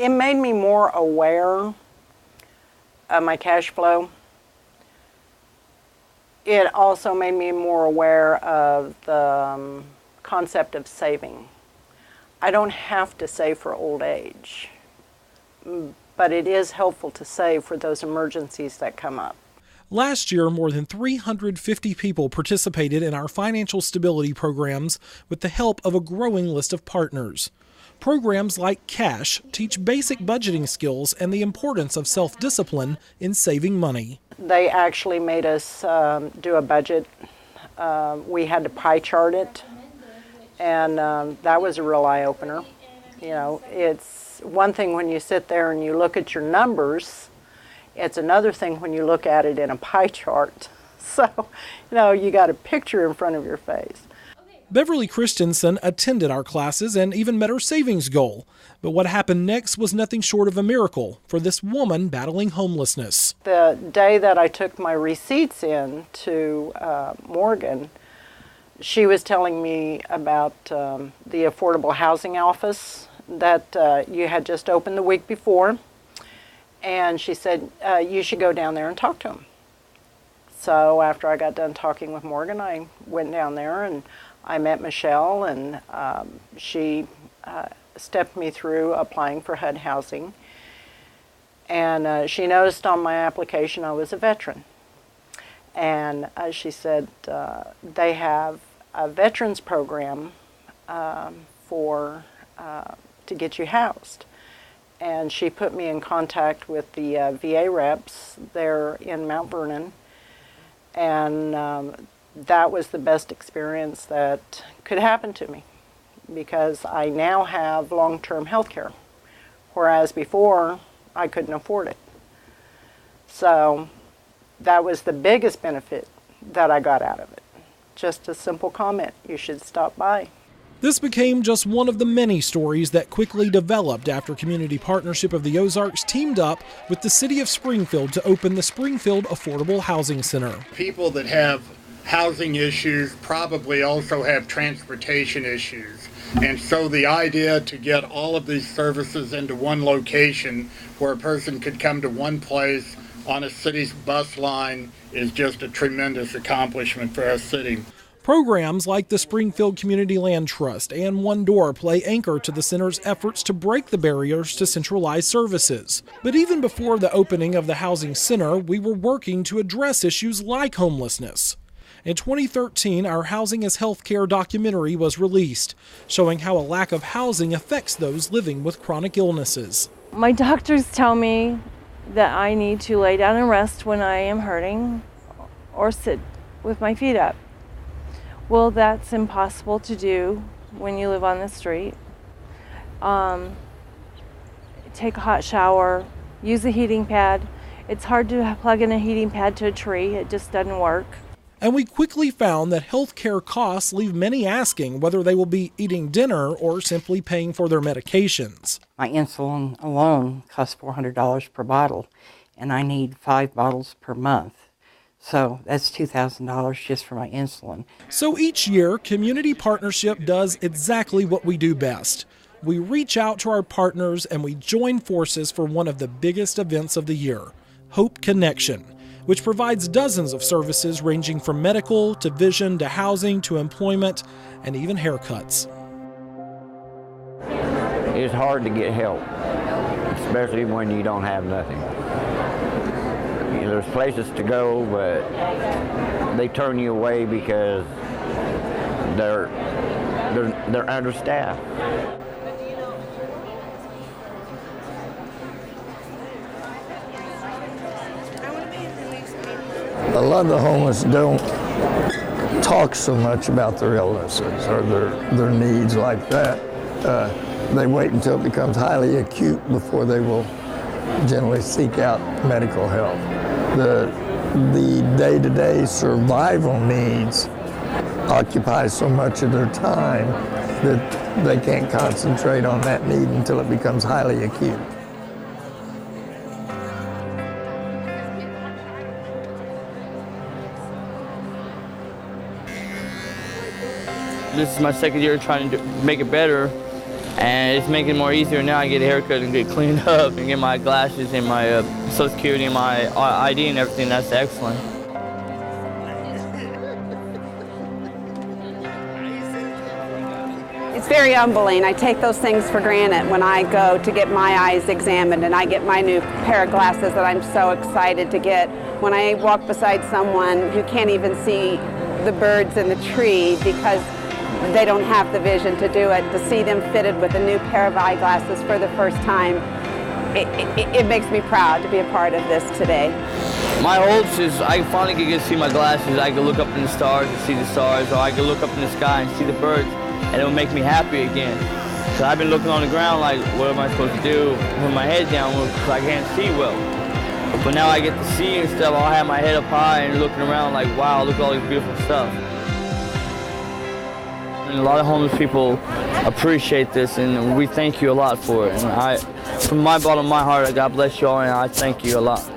It made me more aware of my cash flow. It also made me more aware of the concept of saving. I don't have to save for old age, but it is helpful to save for those emergencies that come up. Last year, more than 350 people participated in our financial stability programs with the help of a growing list of partners. Programs like Cash teach basic budgeting skills and the importance of self-discipline in saving money. They actually made us do a budget. We had to pie chart it, and that was a real eye-opener. You know, it's one thing when you sit there and you look at your numbers. It's another thing when you look at it in a pie chart. So, you know, you got a picture in front of your face. Beverly Christensen attended our classes and even met her savings goal. But what happened next was nothing short of a miracle for this woman battling homelessness. The day that I took my receipts in to Morgan, she was telling me about the affordable housing office that you had just opened the week before. And she said, you should go down there and talk to him. So after I got done talking with Morgan, I went down there and I met Michelle, and she stepped me through applying for HUD housing. And she noticed on my application I was a veteran. And she said they have a veterans program to get you housed. And she put me in contact with the VA reps there in Mount Vernon. And that was the best experience that could happen to me, because I now have long-term health care, whereas before I couldn't afford it. So that was the biggest benefit that I got out of it. Just a simple comment, you should stop by. This became just one of the many stories that quickly developed after Community Partnership of the Ozarks teamed up with the City of Springfield to open the Springfield Affordable Housing Center. People that have housing issues probably also have transportation issues. And so the idea to get all of these services into one location where a person could come to one place on a city's bus line is just a tremendous accomplishment for our city. Programs like the Springfield Community Land Trust and One Door play anchor to the center's efforts to break the barriers to centralized services. But even before the opening of the housing center, we were working to address issues like homelessness. In 2013, our Housing as Healthcare documentary was released, showing how a lack of housing affects those living with chronic illnesses. My doctors tell me that I need to lay down and rest when I am hurting or sit with my feet up. Well, that's impossible to do when you live on the street. Take a hot shower, use a heating pad. It's hard to plug in a heating pad to a tree. It just doesn't work. And we quickly found that health care costs leave many asking whether they will be eating dinner or simply paying for their medications. My insulin alone costs $400 per bottle, and I need 5 bottles per month. So that's $2,000 just for my insulin. So each year, Community Partnership does exactly what we do best. We reach out to our partners and we join forces for one of the biggest events of the year, Hope Connection, which provides dozens of services ranging from medical to vision to housing to employment and even haircuts. It's hard to get help, especially when you don't have nothing. You know, there's places to go, but they turn you away because they're understaffed. A lot of the homeless don't talk so much about their illnesses or their needs like that. They wait until it becomes highly acute before they will generally seek out medical help. The day-to-day survival needs occupy so much of their time that they can't concentrate on that need until it becomes highly acute. This is my second year trying to make it better, And it's making it more easier now. I get a haircut and get cleaned up and get my glasses and my Social Security and my ID and everything. That's excellent. It's very humbling. I take those things for granted when I go to get my eyes examined and I get my new pair of glasses that I'm so excited to get. When I walk beside someone who can't even see the birds in the tree because they don't have the vision to do it, to see them fitted with a new pair of eyeglasses for the first time, it makes me proud to be a part of this today. My hopes is I finally can get to see my glasses. I can look up in the stars and see the stars, or I can look up in the sky and see the birds, and it'll make me happy again. Because I've been looking on the ground like, what am I supposed to do with my head down because I can't see well. But now I get to see and stuff. I'll have my head up high and looking around like, wow, look at all this beautiful stuff. And a lot of homeless people appreciate this, and we thank you a lot for it. And from my bottom of my heart, God bless you all, and I thank you a lot.